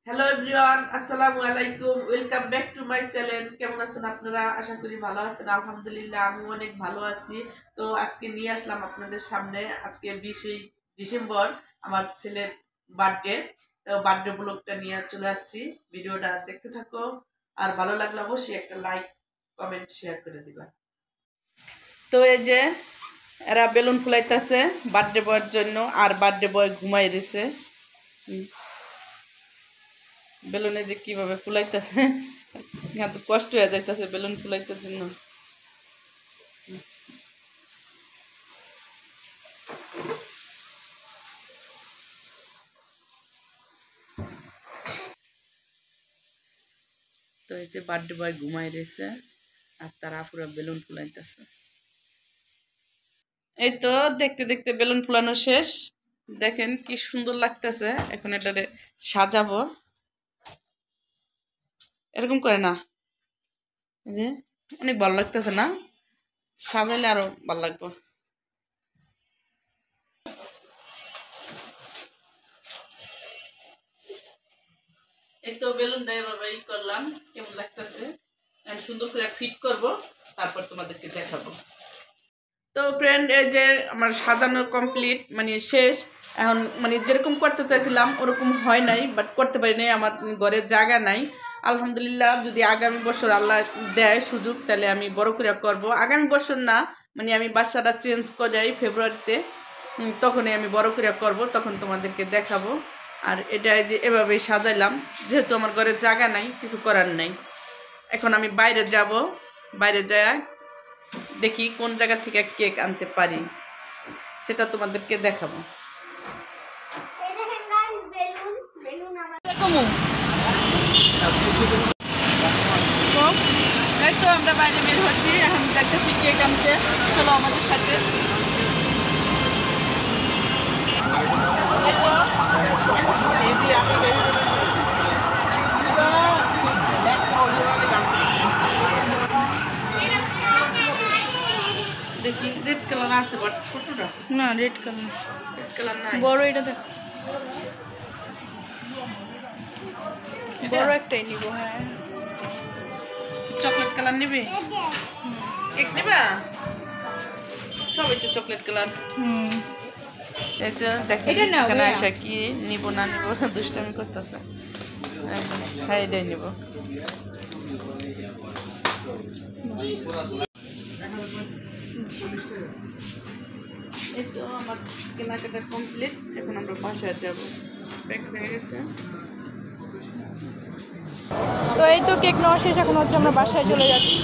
Hello everyone, আসসালামু আলাইকুম। Welcome back to my channel. কেমন আছেন আপনারা? আশা করি ভালো আছেন। আলহামদুলিল্লাহ আমি অনেক ভালো আছি। তো আজকে নিয়ে আসলাম আপনাদের সামনে, আজকে 20 ডিসেম্বর আমার ছেলের বার্থডে। তো বার্থডে ব্লগটা নিয়ে চলে যাচ্ছি। ভিডিওটা দেখতে থাকো, আর ভালো লাগলে অবশ্যই একটা লাইক কমেন্ট শেয়ার করে দিবা। তো এই যে এরা বেলুন ফুলাইতেছে বার্থডে বয়ের জন্য, আর বার্থডে বয় ঘুমাই রয়েছে। বেলুনে যে কিভাবে ফুলাইতেছে, এত কষ্ট হয়ে যাইতেছে বেলুন ফুলাইতে জন্য। তো এই যে বার্থডে বয় ঘুমাই রয়েছে, আর তারা পুরো বেলুন ফুলাইতেছে। এই তো দেখতে দেখতে বেলুন ফুলানো শেষ। দেখেন কি সুন্দর লাগতেছে। এখন এটারে সাজাবো, এরকম করে না, এই যে অনেক ভালো লাগতেছে না? সাজাইলে আরো ভালো লাগবে। এই তো বেলুনটা এভাবে করলাম, কেমন লাগতেছে আমি সুন্দর করে ফিট করব, তারপর তোমাদেরকে দেখাবো। তো ফ্রেন্ড, এই যে আমার সাজানো কমপ্লিট, মানে শেষ। এখন মানে যেরকম করতে চাইছিলাম ওরকম হয় নাই, বাট করতে পারি নাই, আমার ঘরে জায়গা নাই। আলহামদুলিল্লাহ, যদি আগামী বছর আল্লাহ দেয় সুযোগ, তাহলে আমি বড় করে করব। আগামী বছর না, মানে আমি বাসাটা চেঞ্জ করে যাই ফেব্রুয়ারিতে, তখনই আমি বড় করে করব, তখন তোমাদেরকে দেখাবো। আর এটা যে এভাবেই সাজাইলাম, যেহেতু আমার ঘরে জায়গা নাই, কিছু করার নাই। এখন আমি বাইরে যাব, বাইরে যায় দেখি কোন জায়গা থেকে কেক আনতে পারি, সেটা তোমাদেরকে দেখাবো। এই তো আমরা বাইরে বের হচ্ছি, এখন দেখতেছি কেক আনতে। চলো আমাদের সাথে। দেখি রেড কালার আছে, বাট ছোটটা না, রেড কালার নাই। বড় এটা দেখ, বড় একটাই নিব। হ্যাঁ, চকলেট কালার নিবি? কেক নিবা? সবই তো চকলেট কালার। এই যে দেখেন এখানে আসা কি নিব না নিব দুষ্টামি করতেছে। হ্যাঁ, এটাই নিব। এই তো আমার কেনাকাটা কমপ্লিট, এখন আমরা বাসায় যাব। প্যাক হয়ে গেছে। তো এই তো কেক নেওয়া শেষ, এখন হচ্ছে আমরা বাসায় চলে যাচ্ছি।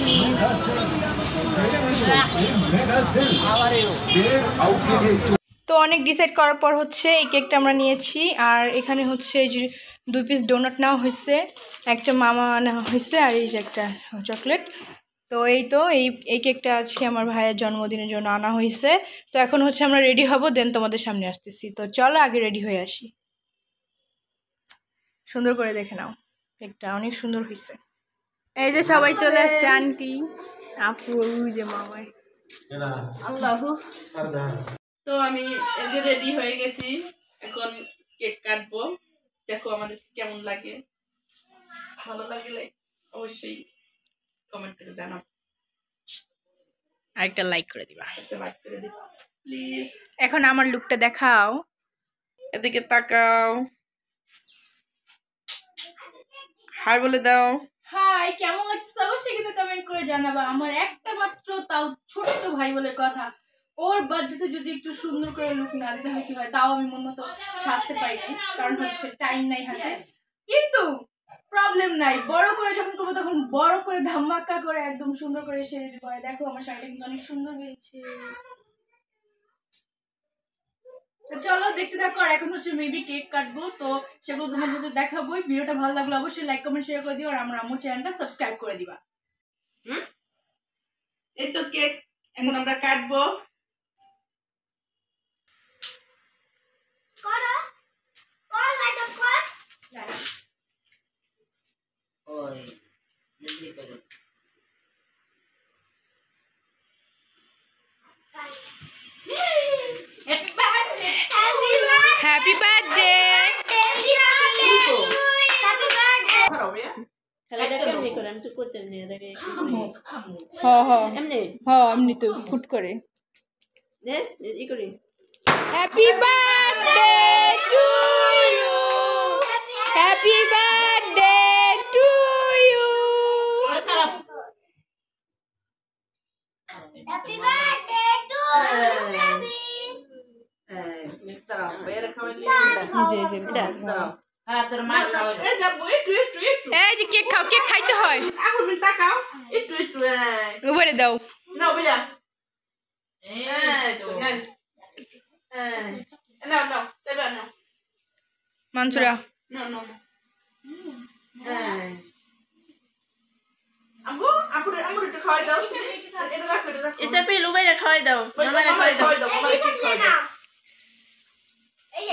তো অনেক ডিসাইড করার পর হচ্ছে এই কেকটা আমরা নিয়েছি, আর এখানে হচ্ছে এই যে 2 পিস ডোনাট নেওয়া হয়েছে, একটা মামা নেওয়া হয়েছে, আর এই যে একটা চকলেট। তো এই কেকটা আজকে আমার ভাইয়ের জন্মদিনের জন্য আনা হয়েছে। তো এখন হচ্ছে আমরা রেডি হব, দেন তোমাদের সামনে আসতেছি। তো চলো আগে রেডি হয়ে আসি। সুন্দর করে দেখে নাও, কেকটা অনেক সুন্দর হয়েছে। এই যে সবাই চলে আসছে, আন্টি, আপু, ওই যে মামাই। আল্লাহ। তো আমি এই যে রেডি হয়ে গেছি, এখন কেক কাটবো। দেখো আমাদের কেমন লাগে, ভালো লাগলে অবশ্যই কমেন্ট করে জানাও, আর একটা লাইক করে দিবা, একটা লাইক করে দিও প্লিজ। এখন আমার লুকটা দেখাও, এদিকে তাকাও, হাই বলে দাও। হাই, কেমন লাগছে অবশ্যই কিন্তু কমেন্ট করে জানাবা। আমার একটা মাত্র তাও ছোট্ট ভাই বলে কথা, ওর বার্থডেতে যদি একটু সুন্দর করে লুক না দিই তাহলে কি হয়? তাও আমি মন মতো সাজতে পারি নাই, কারণ হচ্ছে টাইম নাই হাতে। কিন্তু প্রবলেম নাই, বড় করে যখন করবো তখন বড় করে ধামাকা করে একদম সুন্দর করে সেরে দিতে পারে। দেখো আমার শাড়িটা কিন্তু অনেক সুন্দর হয়েছে। চলো দেখতে থাকো, আর এখন হচ্ছে মেবি কেক কাটবো, তো সেগুলো তোমার সাথে দেখাবো। ভিডিওটা ভালো লাগলো অবশ্যই লাইক কমেন্ট শেয়ার করে দিও, আর আমার আম্মুর চ্যানেলটা সাবস্ক্রাইব করে দিবা। এই তো কেক এখন আমরা কাটবো। Happy birthday. খেলাটা কেমনি করে আমি তো করতে নি এটাকে হ হ এমনি এমনি তো ফুট করে নে ই করি happy birthday to you happy birthday to you খারাপ Happy birthday to you, দাঁড়াও বাইরে খাওয়াইলি দাঁড়াও এই যাবো একটু এই যে কেক খাও কেক খাইতে হয় এখন তাকাও একটু উপরে দাও নাও ভাইয়া নাও তেবা নাও মানসুরা নাও আমুর একটু খাওয়াই দাও এটা রাখো এসে পেলো বাইরে খাওয়াই দাও মামারে খাওয়াই দাও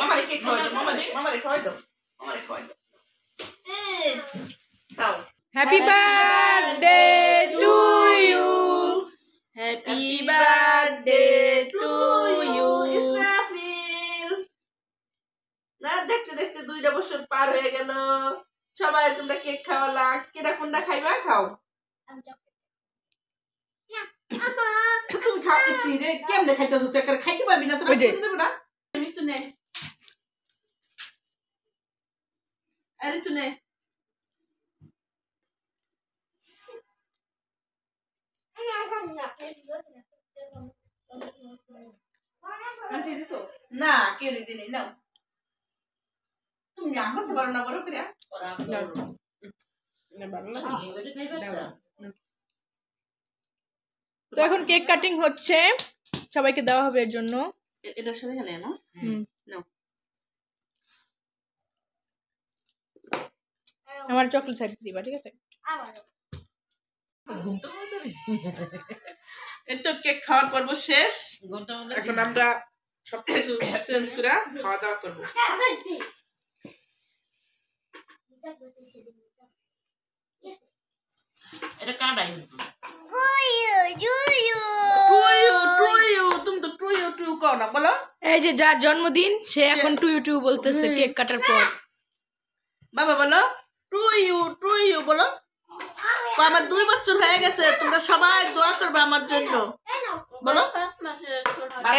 মামারে কেক খাওয়াই দাও মামারে খাওয়াই দাও দাও happy birthday to you happy birthday to you Israfil না দেখতে 2টা বছর পার হয়ে গেল সবাই তোমরা কেক খাওয়ালা কেডা কোনটা খাইবা খাও তুমি খাইছি রে কেমনে খাইতেছ তুই একা খাইতে পারবি না তোরা খেতে দেব না মৃত্যু নে আরে তুই নে না কেউ দিনে নাও তুমি না করতে পারো না বড় করে তো এখন কেক কাটিং হচ্ছে সবাইকে দেওয়া হবে এর জন্য এটা সবাই খেলে না নাও আমার চকলেট সাইড দিবা ঠিক আছে এই তো কেক খাওয়ার পর্ব শেষ এখন আমরা সবকিছু চেঞ্জ করে খাওয়া দাওয়া করবো এটা কাটাই তুমি তো টু কও না বলো এই যে যার জন্মদিন সে এখন টু ইউ বলতেছে কেক কাটার পর বাবা বলো টু ইউ বলো তো আমার 2 বছর হয়ে গেছে তোমরা সবাই দোয়া করবে আমার জন্য বলো 5 মাসের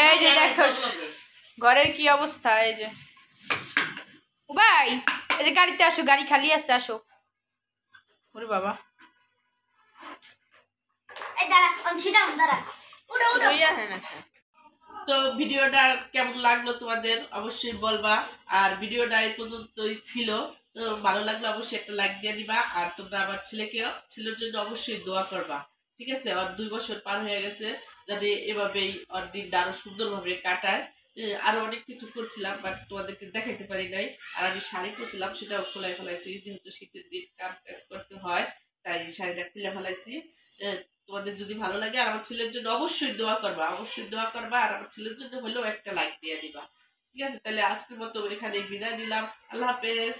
এই যে দেখো ঘরের কি অবস্থা এই যে ভাই এই যে গাড়িতে আসো গাড়ি খালি আছে আসো ওরে বাবা এই দাঁড়া অনছিটা দাঁড়া উড়ো তো ভিডিওটা কেমন লাগলো তোমাদের অবশ্যই বলবা আর ভিডিওটা এই পর্যন্তই ছিল তো ভালো লাগলে অবশ্যই একটা লাইক দিয়ে দিবা আর তোমরা আমার ছেলের জন্য অবশ্যই দোয়া করবা ঠিক আছে ওর 2 বছর পার হয়ে গেছে যাতে এভাবেই ওর দিনটা আরো সুন্দরভাবে কাটায় আরো অনেক কিছু করছিলাম বাট তোমাদেরকে দেখাইতে পারি নাই আর আমি শাড়ি পরছিলাম সেটাও খোলাই ফেলাইছি যেহেতু শীতের দিন কাজ করতে হয় তাই শাড়িটা খুলে ফেলাইছি তোমাদের যদি ভালো লাগে আর আমার ছেলের জন্য অবশ্যই দোয়া করবা আর আমার ছেলের জন্য হলেও একটা লাইক দিয়ে দিবা ঠিক আছে তাহলে আজকের মতো এখানে বিদায় নিলাম আল্লাহ হাফেজ।